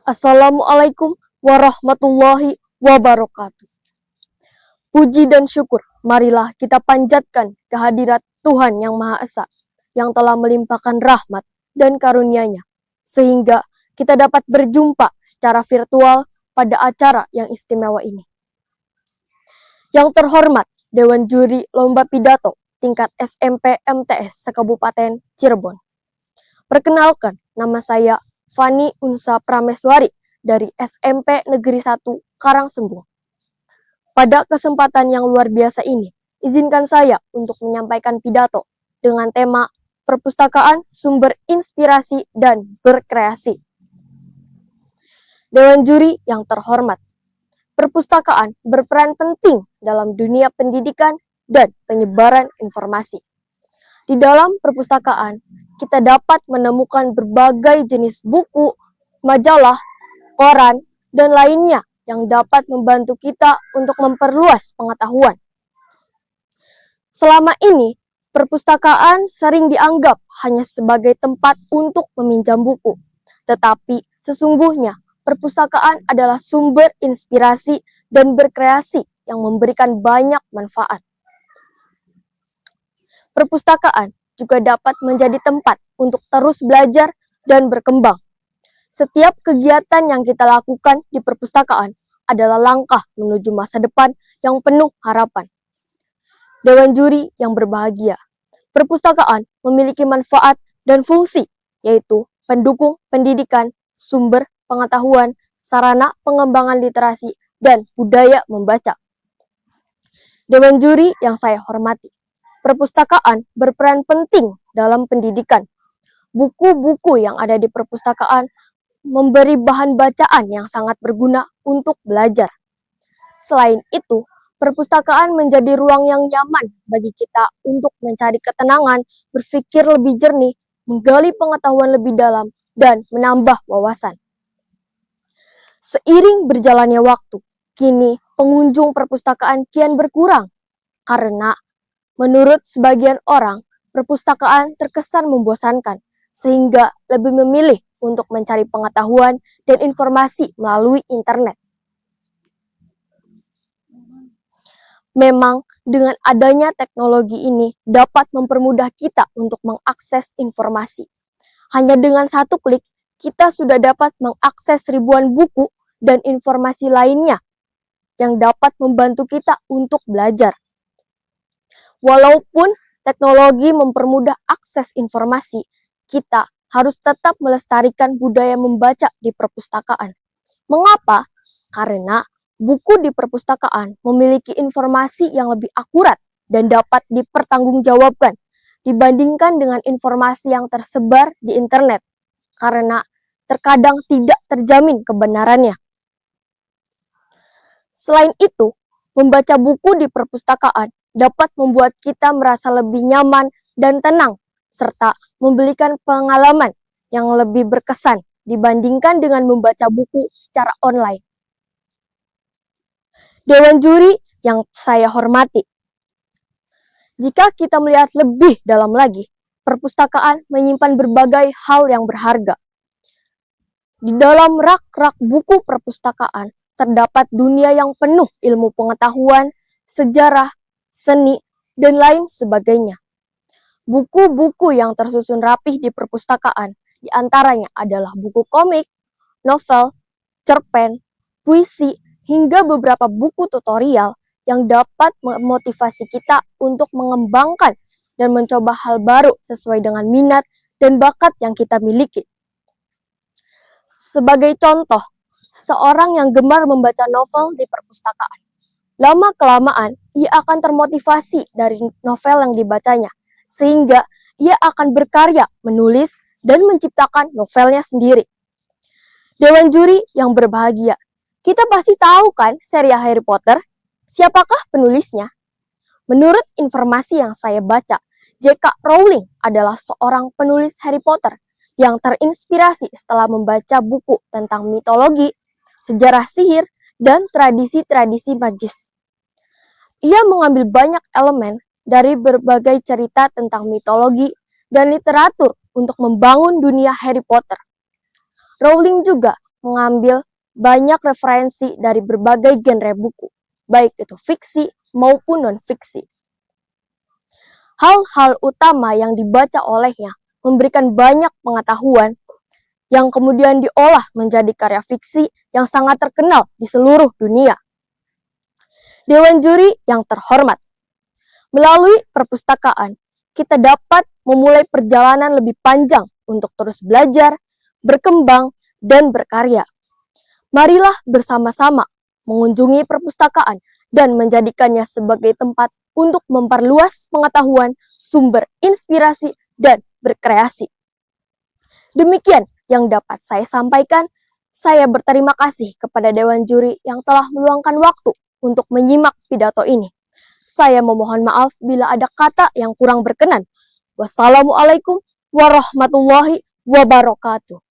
Assalamualaikum warahmatullahi wabarakatuh. Puji dan syukur, marilah kita panjatkan kehadirat Tuhan Yang Maha Esa, yang telah melimpahkan rahmat dan karunia-Nya, sehingga kita dapat berjumpa secara virtual pada acara yang istimewa ini. Yang terhormat, Dewan Juri Lomba Pidato tingkat SMP MTS Sekabupaten Cirebon. Perkenalkan, nama saya Fani Unsa Prameswari dari SMP Negeri 1 Karangsembung. Pada kesempatan yang luar biasa ini, izinkan saya untuk menyampaikan pidato dengan tema Perpustakaan Sumber Inspirasi dan Berkreasi. Dewan Juri yang terhormat, perpustakaan berperan penting dalam dunia pendidikan dan penyebaran informasi. Di dalam perpustakaan, kita dapat menemukan berbagai jenis buku, majalah, koran, dan lainnya yang dapat membantu kita untuk memperluas pengetahuan. Selama ini, perpustakaan sering dianggap hanya sebagai tempat untuk meminjam buku. Tetapi sesungguhnya, perpustakaan adalah sumber inspirasi dan berkreasi yang memberikan banyak manfaat. Perpustakaan juga dapat menjadi tempat untuk terus belajar dan berkembang. Setiap kegiatan yang kita lakukan di perpustakaan adalah langkah menuju masa depan yang penuh harapan. Dewan Juri yang berbahagia, perpustakaan memiliki manfaat dan fungsi, yaitu pendukung pendidikan, sumber pengetahuan, sarana pengembangan literasi, dan budaya membaca. Dewan Juri yang saya hormati, perpustakaan berperan penting dalam pendidikan. Buku-buku yang ada di perpustakaan memberi bahan bacaan yang sangat berguna untuk belajar. Selain itu, perpustakaan menjadi ruang yang nyaman bagi kita untuk mencari ketenangan, berpikir lebih jernih, menggali pengetahuan lebih dalam, dan menambah wawasan. Seiring berjalannya waktu, kini pengunjung perpustakaan kian berkurang karena menurut sebagian orang, perpustakaan terkesan membosankan, sehingga lebih memilih untuk mencari pengetahuan dan informasi melalui internet. Memang dengan adanya teknologi ini dapat mempermudah kita untuk mengakses informasi. Hanya dengan satu klik, kita sudah dapat mengakses ribuan buku dan informasi lainnya yang dapat membantu kita untuk belajar. Walaupun teknologi mempermudah akses informasi, kita harus tetap melestarikan budaya membaca di perpustakaan. Mengapa? Karena buku di perpustakaan memiliki informasi yang lebih akurat dan dapat dipertanggungjawabkan dibandingkan dengan informasi yang tersebar di internet, karena terkadang tidak terjamin kebenarannya. Selain itu, membaca buku di perpustakaan dapat membuat kita merasa lebih nyaman dan tenang, serta memberikan pengalaman yang lebih berkesan dibandingkan dengan membaca buku secara online. Dewan Juri yang saya hormati, jika kita melihat lebih dalam lagi, perpustakaan menyimpan berbagai hal yang berharga. Di dalam rak-rak buku perpustakaan terdapat dunia yang penuh ilmu pengetahuan, sejarah, seni, dan lain sebagainya. Buku-buku yang tersusun rapih di perpustakaan diantaranya adalah buku komik, novel, cerpen, puisi, hingga beberapa buku tutorial yang dapat memotivasi kita untuk mengembangkan dan mencoba hal baru sesuai dengan minat dan bakat yang kita miliki. Sebagai contoh, seseorang yang gemar membaca novel di perpustakaan, lama-kelamaan ia akan termotivasi dari novel yang dibacanya, sehingga ia akan berkarya, menulis, dan menciptakan novelnya sendiri. Dewan Juri yang berbahagia, kita pasti tahu kan serial Harry Potter? Siapakah penulisnya? Menurut informasi yang saya baca, J.K. Rowling adalah seorang penulis Harry Potter yang terinspirasi setelah membaca buku tentang mitologi, sejarah sihir, dan tradisi-tradisi magis. Ia mengambil banyak elemen dari berbagai cerita tentang mitologi dan literatur untuk membangun dunia Harry Potter. Rowling juga mengambil banyak referensi dari berbagai genre buku, baik itu fiksi maupun non-fiksi. Hal-hal utama yang dibaca olehnya memberikan banyak pengetahuan yang kemudian diolah menjadi karya fiksi yang sangat terkenal di seluruh dunia. Dewan juri yang terhormat, melalui perpustakaan, kita dapat memulai perjalanan lebih panjang untuk terus belajar, berkembang, dan berkarya. Marilah bersama-sama mengunjungi perpustakaan dan menjadikannya sebagai tempat untuk memperluas pengetahuan, sumber inspirasi, dan berkreasi. Demikian yang dapat saya sampaikan. Saya berterima kasih kepada Dewan Juri yang telah meluangkan waktu untuk menyimak pidato ini. Saya memohon maaf bila ada kata yang kurang berkenan. Wassalamualaikum warahmatullahi wabarakatuh.